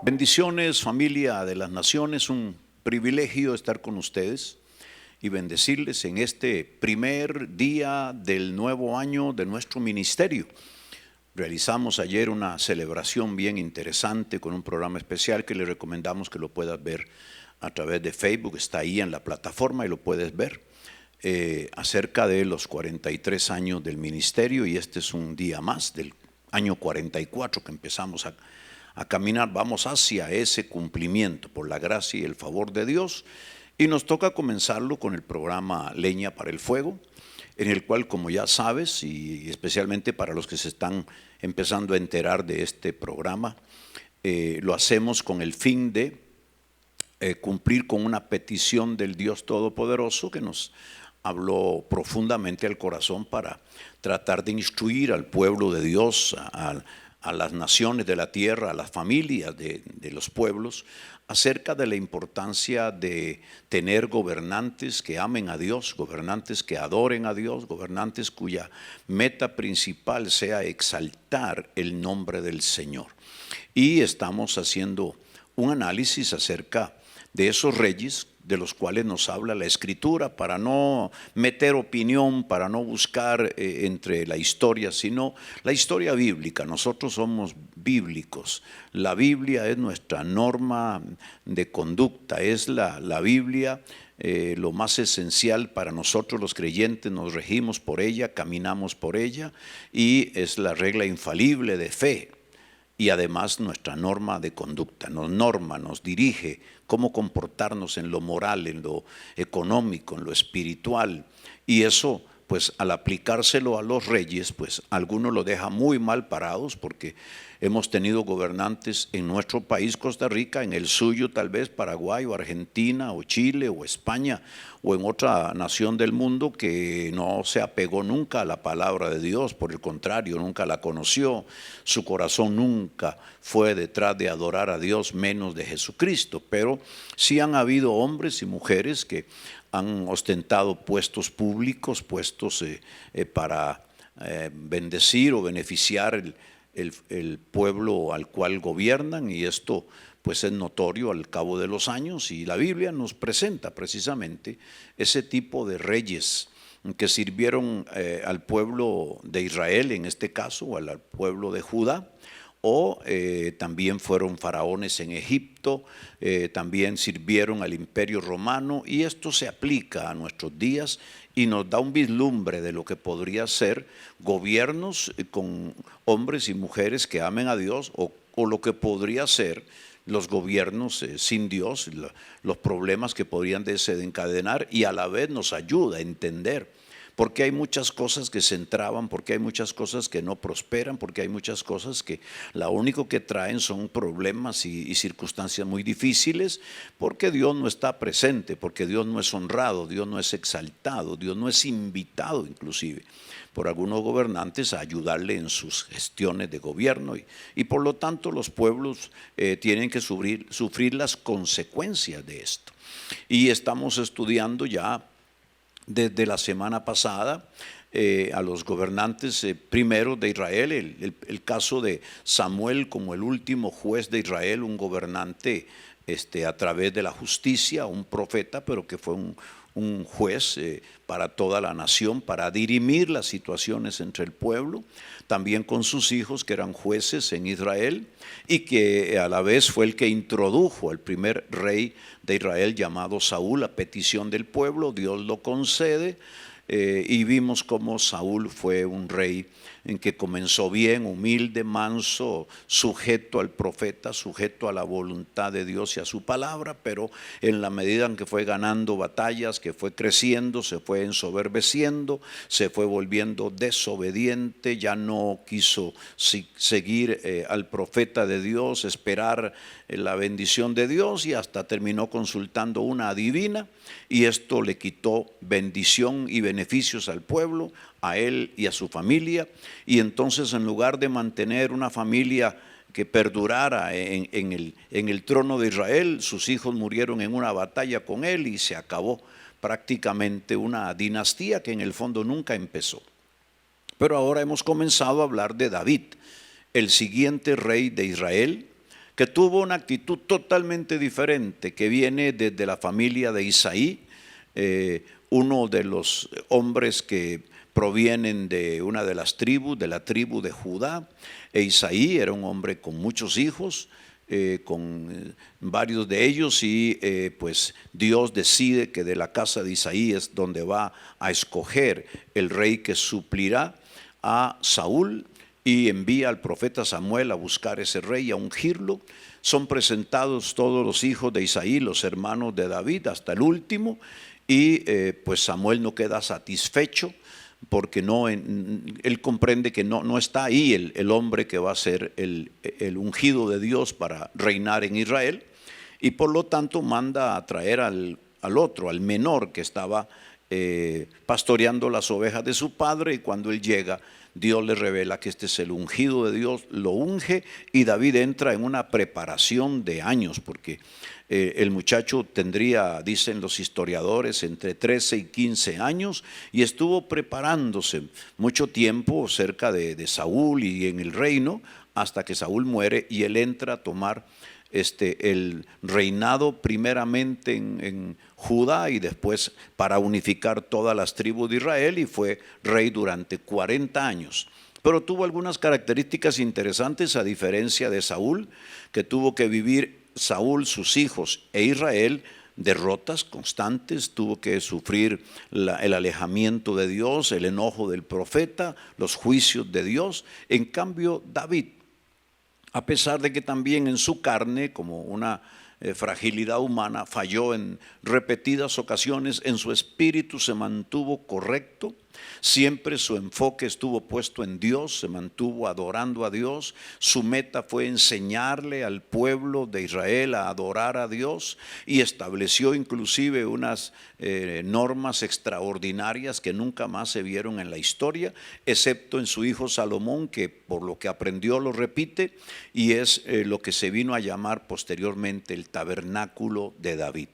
Bendiciones, familia de las naciones, un privilegio estar con ustedes y bendecirles en este primer día del nuevo año de nuestro ministerio. Realizamos ayer una celebración bien interesante con un programa especial que le recomendamos que lo puedas ver a través de Facebook, está ahí en la plataforma y lo puedes ver, acerca de los 43 años del ministerio, y este es un día más del año 44 que empezamos a caminar. Vamos hacia ese cumplimiento por la gracia y el favor de Dios, y nos toca comenzarlo con el programa Leña para el Fuego, en el cual, como ya sabes, y especialmente para los que se están empezando a enterar de este programa, lo hacemos con el fin de cumplir con una petición del Dios Todopoderoso que nos habló profundamente al corazón para tratar de instruir al pueblo de Dios, a las naciones de la tierra, a las familias de los pueblos, acerca de la importancia de tener gobernantes que amen a Dios, gobernantes que adoren a Dios, gobernantes cuya meta principal sea exaltar el nombre del Señor. Y estamos haciendo un análisis acerca de esos reyes de los cuales nos habla la Escritura, para no meter opinión, para no buscar entre la historia, sino la historia bíblica. Nosotros somos bíblicos. La Biblia es nuestra norma de conducta, es la Biblia lo más esencial para nosotros los creyentes. Nos regimos por ella, caminamos por ella, y es la regla infalible de fe. Y además nuestra norma de conducta, nos dirige cómo comportarnos en lo moral, en lo económico, en lo espiritual. Y eso, pues al aplicárselo a los reyes, pues algunos lo deja muy mal parados, porque hemos tenido gobernantes en nuestro país, Costa Rica, en el suyo tal vez Paraguay o Argentina o Chile o España o en otra nación del mundo, que no se apegó nunca a la palabra de Dios, por el contrario, nunca la conoció, su corazón nunca fue detrás de adorar a Dios, menos de Jesucristo. Pero sí han habido hombres y mujeres que han ostentado puestos públicos, puestos para bendecir o beneficiar el pueblo al cual gobiernan, y esto pues es notorio al cabo de los años, y la Biblia nos presenta precisamente ese tipo de reyes que sirvieron al pueblo de Israel, en este caso, o al pueblo de Judá, o también fueron faraones en Egipto, también sirvieron al imperio romano, y esto se aplica a nuestros días y nos da un vislumbre de lo que podría ser gobiernos con hombres y mujeres que amen a Dios, o lo que podría ser los gobiernos sin Dios, los problemas que podrían desencadenar, y a la vez nos ayuda a entender porque hay muchas cosas que se entraban, porque hay muchas cosas que no prosperan, porque hay muchas cosas que lo único que traen son problemas y circunstancias muy difíciles, porque Dios no está presente, porque Dios no es honrado, Dios no es exaltado, Dios no es invitado inclusive por algunos gobernantes a ayudarle en sus gestiones de gobierno, y por lo tanto los pueblos tienen que sufrir las consecuencias de esto. Y estamos estudiando ya desde la semana pasada a los gobernantes primero de Israel, el caso de Samuel como el último juez de Israel, un gobernante a través de la justicia, un profeta, pero que fue un juez para toda la nación, para dirimir las situaciones entre el pueblo, también con sus hijos que eran jueces en Israel, y que a la vez fue el que introdujo al primer rey de Israel llamado Saúl a petición del pueblo. Dios lo concede, y vimos cómo Saúl fue un rey en que comenzó bien, humilde, manso, sujeto al profeta, sujeto a la voluntad de Dios y a su palabra, pero en la medida en que fue ganando batallas, que fue creciendo, se fue ensoberbeciendo, se fue volviendo desobediente, ya no quiso seguir al profeta de Dios, esperar la bendición de Dios, y hasta terminó consultando una adivina, y esto le quitó bendición y beneficios al pueblo, a él y a su familia. Y entonces, en lugar de mantener una familia que perdurara en el trono de Israel, sus hijos murieron en una batalla con él, y se acabó prácticamente una dinastía que en el fondo nunca empezó. Pero ahora hemos comenzado a hablar de David, el siguiente rey de Israel, que tuvo una actitud totalmente diferente, que viene desde la familia de Isaí, uno de los hombres que provienen de una de las tribus, de la tribu de Judá. Isaí era un hombre con muchos hijos, con varios de ellos, y pues Dios decide que de la casa de Isaí es donde va a escoger el rey que suplirá a Saúl, y envía al profeta Samuel a buscar ese rey y a ungirlo. Son presentados todos los hijos de Isaí, los hermanos de David, hasta el último, y pues Samuel no queda satisfecho, porque él comprende que no está ahí el hombre que va a ser el ungido de Dios para reinar en Israel, y por lo tanto manda a traer al otro, al menor que estaba pastoreando las ovejas de su padre, y cuando él llega, Dios le revela que este es el ungido de Dios, lo unge, y David entra en una preparación de años, porque el muchacho tendría, dicen los historiadores, entre 13 y 15 años, y estuvo preparándose mucho tiempo cerca de Saúl y en el reino, hasta que Saúl muere y él entra a tomar el reinado primeramente en Judá, y después para unificar todas las tribus de Israel, y fue rey durante 40 años. Pero tuvo algunas características interesantes, a diferencia de Saúl, que tuvo que vivir Saúl, sus hijos e Israel derrotas constantes, tuvo que sufrir el alejamiento de Dios, el enojo del profeta, los juicios de Dios. En cambio, David, a pesar de que también en su carne, como una fragilidad humana, falló en repetidas ocasiones, en su espíritu se mantuvo correcto. Siempre su enfoque estuvo puesto en Dios, se mantuvo adorando a Dios. Su meta fue enseñarle al pueblo de Israel a adorar a Dios, y estableció inclusive unas normas extraordinarias que nunca más se vieron en la historia, excepto en su hijo Salomón, que por lo que aprendió lo repite, y es lo que se vino a llamar posteriormente el tabernáculo de David.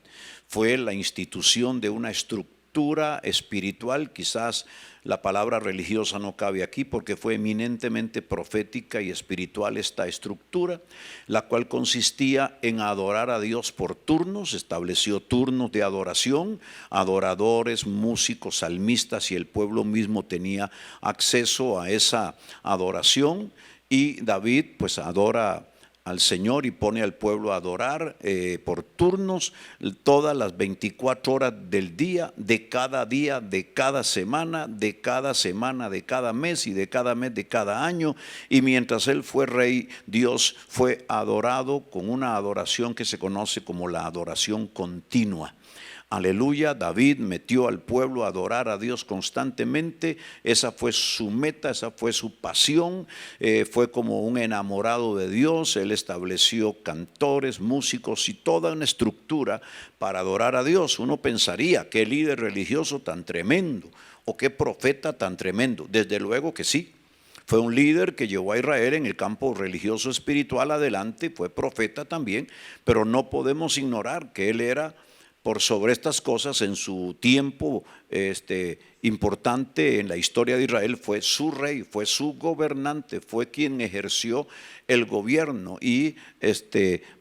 Fue la institución de una estructura espiritual. Quizás la palabra religiosa no cabe aquí, porque fue eminentemente profética y espiritual esta estructura, la cual consistía en adorar a Dios por turnos. Estableció turnos de adoración, adoradores, músicos, salmistas, y el pueblo mismo tenía acceso a esa adoración. Y David pues adora al Señor y pone al pueblo a adorar por turnos todas las 24 horas del día, de cada semana, de cada mes, y de cada mes de cada año. Y mientras él fue rey, Dios fue adorado con una adoración que se conoce como la adoración continua. Aleluya. David metió al pueblo a adorar a Dios constantemente. Esa fue su meta, esa fue su pasión. Fue como un enamorado de Dios. Él estableció cantores, músicos y toda una estructura para adorar a Dios. Uno pensaría, qué líder religioso tan tremendo, o qué profeta tan tremendo. Desde luego que sí. Fue un líder que llevó a Israel en el campo religioso espiritual adelante, fue profeta también, pero no podemos ignorar que él era, por sobre estas cosas, en su tiempo importante en la historia de Israel, fue su rey, fue su gobernante, fue quien ejerció el gobierno. Y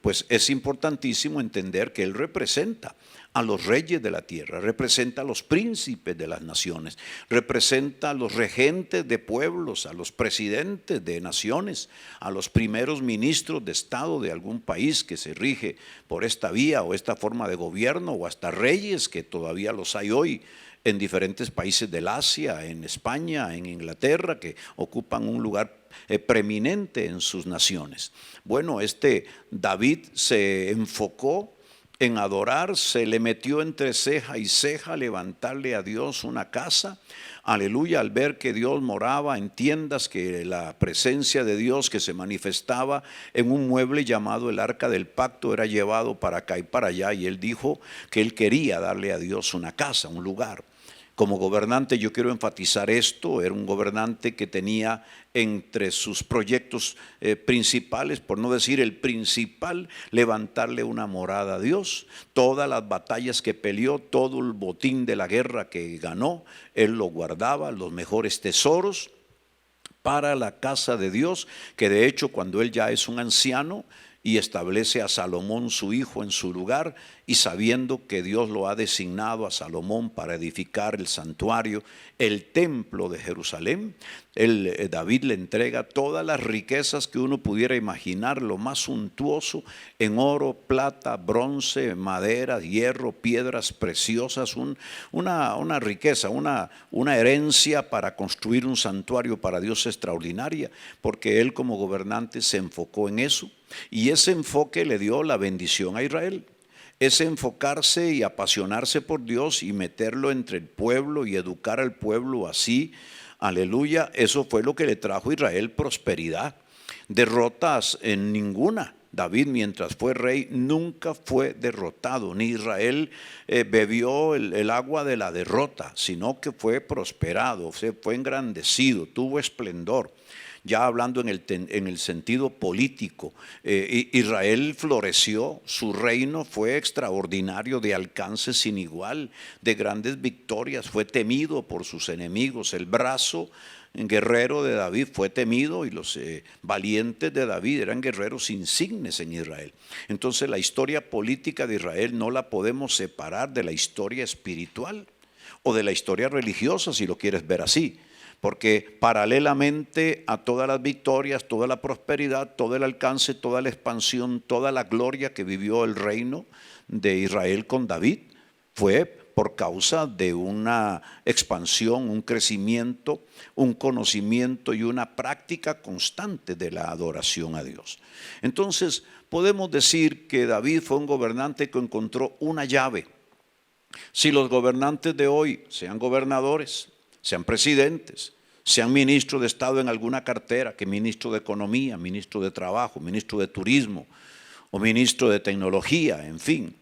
pues es importantísimo entender que él representa a los reyes de la tierra, representa a los príncipes de las naciones, representa a los regentes de pueblos, a los presidentes de naciones, a los primeros ministros de Estado de algún país que se rige por esta vía o esta forma de gobierno, o hasta reyes, que todavía los hay hoy en diferentes países del Asia, en España, en Inglaterra, que ocupan un lugar preeminente en sus naciones. Bueno, David se enfocó en adorar, se le metió entre ceja y ceja levantarle a Dios una casa. Aleluya. Al ver que Dios moraba en tiendas, que la presencia de Dios que se manifestaba en un mueble llamado el Arca del Pacto era llevado para acá y para allá, y él dijo que él quería darle a Dios una casa, un lugar. Como gobernante, yo quiero enfatizar esto, era un gobernante que tenía entre sus proyectos principales, por no decir el principal, levantarle una morada a Dios. Todas las batallas que peleó, todo el botín de la guerra que ganó, él lo guardaba, los mejores tesoros para la casa de Dios, que de hecho cuando él ya es un anciano, y establece a Salomón su hijo en su lugar, y sabiendo que Dios lo ha designado a Salomón para edificar el santuario, el templo de Jerusalén, David le entrega todas las riquezas que uno pudiera imaginar, lo más suntuoso, en oro, plata, bronce, madera, hierro, piedras preciosas, una riqueza, una herencia para construir un santuario para Dios extraordinaria, porque él como gobernante se enfocó en eso. Y ese enfoque le dio la bendición a Israel. Ese enfocarse y apasionarse por Dios y meterlo entre el pueblo y educar al pueblo así, aleluya, eso fue lo que le trajo a Israel prosperidad. Derrotas en ninguna. David, mientras fue rey, nunca fue derrotado, ni Israel bebió el agua de la derrota, sino que fue prosperado, fue engrandecido, tuvo esplendor. Ya hablando en el sentido político, Israel floreció, su reino fue extraordinario, de alcance sin igual, de grandes victorias, fue temido por sus enemigos. El brazo guerrero de David fue temido, y los valientes de David eran guerreros insignes en Israel. Entonces la historia política de Israel no la podemos separar de la historia espiritual o de la historia religiosa, si lo quieres ver así. Porque paralelamente a todas las victorias, toda la prosperidad, todo el alcance, toda la expansión, toda la gloria que vivió el reino de Israel con David, fue por causa de una expansión, un crecimiento, un conocimiento y una práctica constante de la adoración a Dios. Entonces podemos decir que David fue un gobernante que encontró una llave. Si los gobernantes de hoy, sean gobernadores, sean presidentes, sean ministros de Estado en alguna cartera, que ministro de Economía, ministro de Trabajo, ministro de Turismo o ministro de Tecnología, en fin,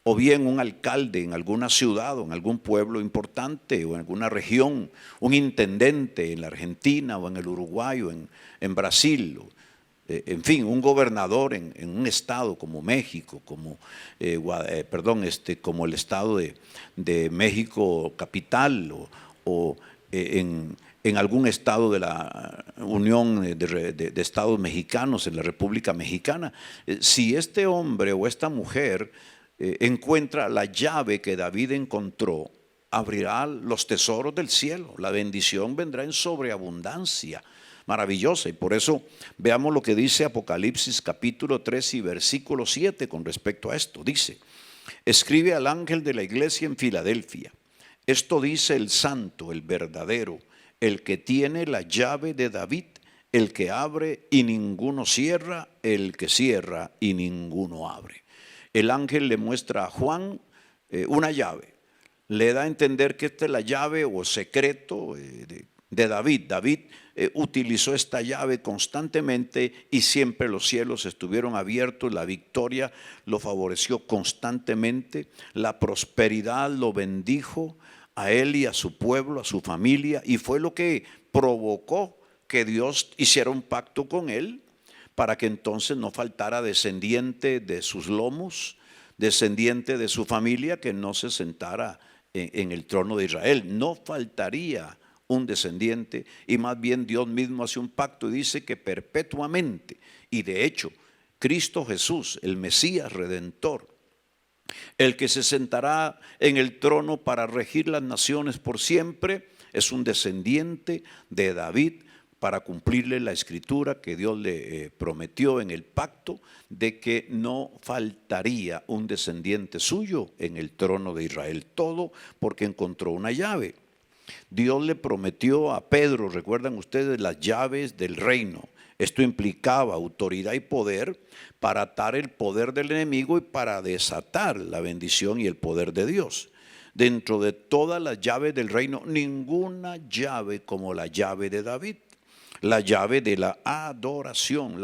o bien un alcalde en alguna ciudad o en algún pueblo importante o en alguna región, un intendente en la Argentina o en el Uruguay o en Brasil, en fin, un gobernador en un estado como México, como el estado de México capital, o en algún estado de la Unión de Estados Mexicanos, en la República Mexicana. Si este hombre o esta mujer encuentra la llave que David encontró, abrirá los tesoros del cielo, la bendición vendrá en sobreabundancia maravillosa. Y por eso veamos lo que dice Apocalipsis capítulo 3 y versículo 7 con respecto a esto. Dice: escribe al ángel de la iglesia en Filadelfia, esto dice el santo, el verdadero, el que tiene la llave de David, el que abre y ninguno cierra, el que cierra y ninguno abre. El ángel le muestra a Juan una llave, le da a entender que esta es la llave o secreto de David. David utilizó esta llave constantemente y siempre los cielos estuvieron abiertos, la victoria lo favoreció constantemente, la prosperidad lo bendijo a él y a su pueblo, a su familia, y fue lo que provocó que Dios hiciera un pacto con él para que entonces no faltara descendiente de sus lomos, descendiente de su familia, que no se sentara en el trono de Israel. No faltaría un descendiente, y más bien Dios mismo hace un pacto y dice que perpetuamente, y de hecho Cristo Jesús, el Mesías Redentor, el que se sentará en el trono para regir las naciones por siempre, es un descendiente de David, para cumplirle la escritura que Dios le prometió en el pacto de que no faltaría un descendiente suyo en el trono de Israel. Todo porque encontró una llave. Dios le prometió a Pedro, recuerdan ustedes, las llaves del reino. Esto implicaba autoridad y poder para atar el poder del enemigo y para desatar la bendición y el poder de Dios. Dentro de todas las llaves del reino, ninguna llave como la llave de David. La llave de la adoración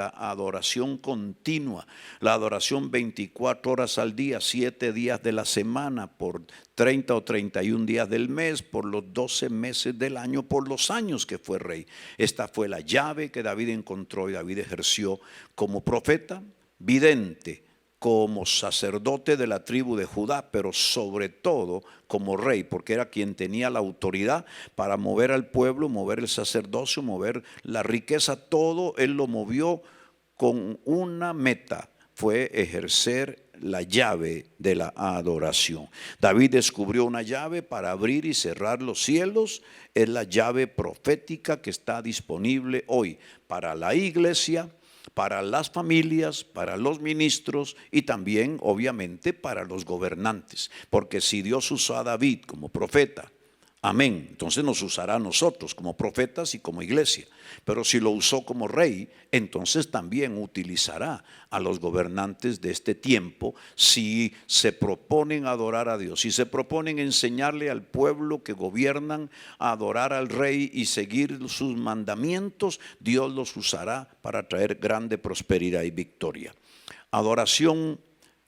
continua, la adoración 24 horas al día, 7 días de la semana, por 30 o 31 días del mes, por los 12 meses del año, por los años que fue rey. Esta fue la llave que David encontró y David ejerció como profeta, vidente, como sacerdote de la tribu de Judá, pero sobre todo como rey, porque era quien tenía la autoridad para mover al pueblo, mover el sacerdocio, mover la riqueza. Todo él lo movió con una meta: fue ejercer la llave de la adoración. David descubrió una llave para abrir y cerrar los cielos. Es la llave profética que está disponible hoy para la iglesia, para las familias, para los ministros y también obviamente para los gobernantes. Porque si Dios usó a David como profeta, amén, entonces nos usará a nosotros como profetas y como iglesia. Pero si lo usó como rey, entonces también utilizará a los gobernantes de este tiempo si se proponen adorar a Dios, si se proponen enseñarle al pueblo que gobiernan a adorar al rey y seguir sus mandamientos. Dios los usará para traer grande prosperidad y victoria. Adoración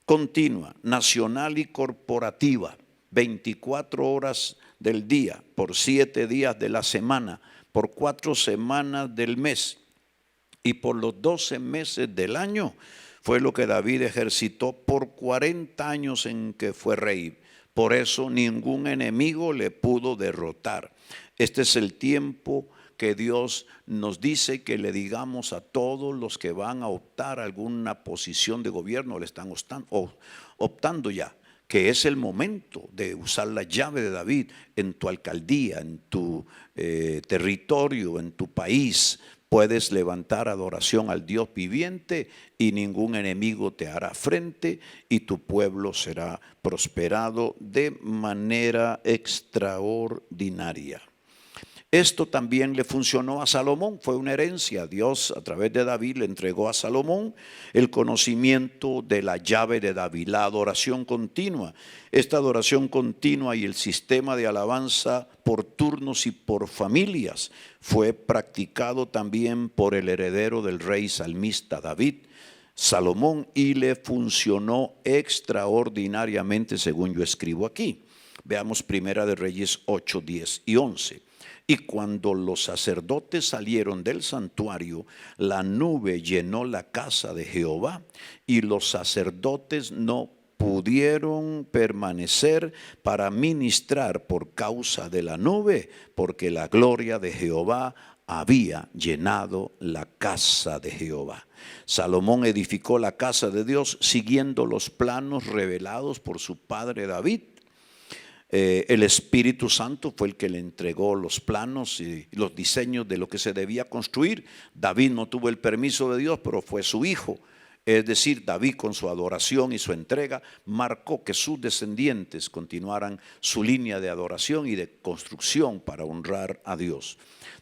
continua, nacional y corporativa, 24 horas del día, por 7 días de la semana, por 4 semanas del mes y por los 12 meses del año. Fue lo que David ejercitó por 40 años en que fue rey. Por eso ningún enemigo le pudo derrotar. Este es el tiempo que Dios nos dice que le digamos a todos los que van a optar a alguna posición de gobierno, le están optando ya, que es el momento de usar la llave de David en tu alcaldía, en tu territorio, en tu país. Puedes levantar adoración al Dios viviente y ningún enemigo te hará frente y tu pueblo será prosperado de manera extraordinaria. Esto también le funcionó a Salomón, fue una herencia. Dios a través de David le entregó a Salomón el conocimiento de la llave de David, la adoración continua. Esta adoración continua y el sistema de alabanza por turnos y por familias fue practicado también por el heredero del rey salmista David, Salomón, y le funcionó extraordinariamente según yo escribo aquí. Veamos Primera de Reyes 8, 10 y 11. Y cuando los sacerdotes salieron del santuario, la nube llenó la casa de Jehová y los sacerdotes no pudieron permanecer para ministrar por causa de la nube, porque la gloria de Jehová había llenado la casa de Jehová. Salomón edificó la casa de Dios siguiendo los planos revelados por su padre David. El Espíritu Santo fue el que le entregó los planos y los diseños de lo que se debía construir. David no tuvo el permiso de Dios, pero fue su hijo. Es decir, David con su adoración y su entrega marcó que sus descendientes continuaran su línea de adoración y de construcción para honrar a Dios.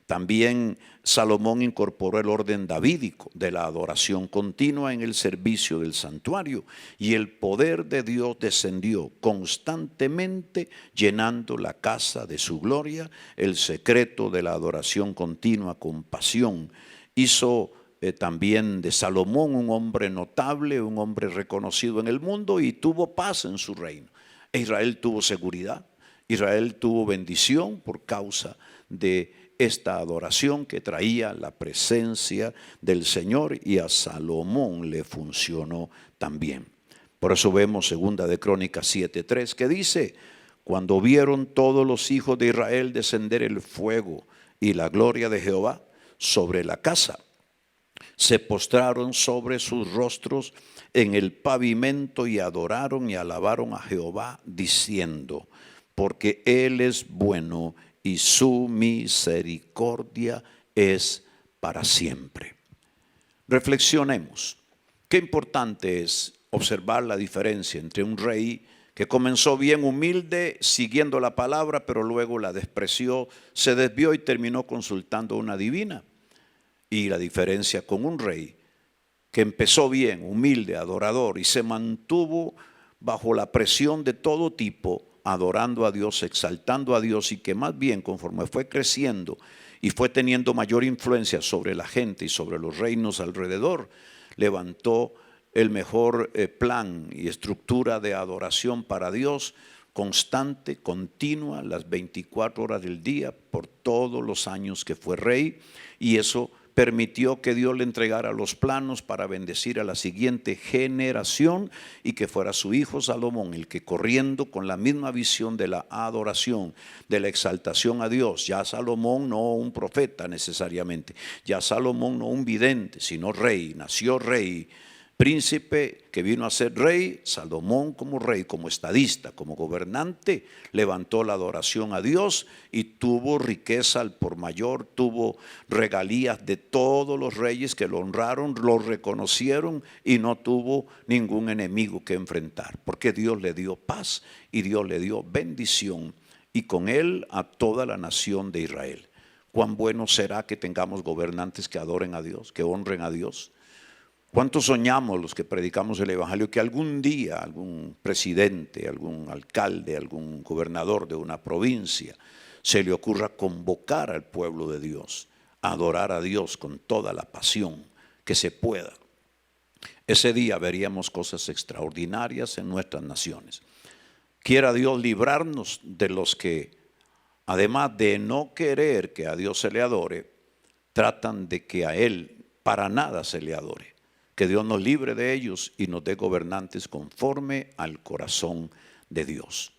También Salomón incorporó el orden davídico de la adoración continua en el servicio del santuario y el poder de Dios descendió constantemente llenando la casa de su gloria. El secreto de la adoración continua con pasión hizo también de Salomón un hombre notable, un hombre reconocido en el mundo y tuvo paz en su reino. Israel tuvo seguridad, Israel tuvo bendición por causa de esta adoración que traía la presencia del Señor, y a Salomón le funcionó también. Por eso vemos segunda de Crónicas 7:3 que dice: cuando vieron todos los hijos de Israel descender el fuego y la gloria de Jehová sobre la casa, se postraron sobre sus rostros en el pavimento y adoraron y alabaron a Jehová diciendo: porque Él es bueno y su misericordia es para siempre. Reflexionemos. Qué importante es observar la diferencia entre un rey que comenzó bien humilde, siguiendo la palabra, pero luego la despreció, se desvió y terminó consultando a una divina. Y la diferencia con un rey que empezó bien, humilde, adorador, y se mantuvo bajo la presión de todo tipo, adorando a Dios, exaltando a Dios, y que más bien conforme fue creciendo y fue teniendo mayor influencia sobre la gente y sobre los reinos alrededor, levantó el mejor plan y estructura de adoración para Dios, constante, continua, las 24 horas del día, por todos los años que fue rey, y eso permitió que Dios le entregara los planos para bendecir a la siguiente generación y que fuera su hijo Salomón el que, corriendo con la misma visión de la adoración, de la exaltación a Dios, ya Salomón no un profeta necesariamente, ya Salomón no un vidente, sino rey, nació rey, príncipe que vino a ser rey, Salomón como rey, como estadista, como gobernante, levantó la adoración a Dios y tuvo riqueza al por mayor, tuvo regalías de todos los reyes que lo honraron, lo reconocieron y no tuvo ningún enemigo que enfrentar, porque Dios le dio paz y Dios le dio bendición y con él a toda la nación de Israel. Cuán bueno será que tengamos gobernantes que adoren a Dios, que honren a Dios. ¿Cuántos soñamos los que predicamos el evangelio que algún día algún presidente, algún alcalde, algún gobernador de una provincia se le ocurra convocar al pueblo de Dios a adorar a Dios con toda la pasión que se pueda? Ese día veríamos cosas extraordinarias en nuestras naciones. Quiera Dios librarnos de los que, además de no querer que a Dios se le adore, tratan de que a Él para nada se le adore. Que Dios nos libre de ellos y nos dé gobernantes conforme al corazón de Dios.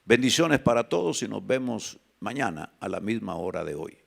Bendiciones para todos y nos vemos mañana a la misma hora de hoy.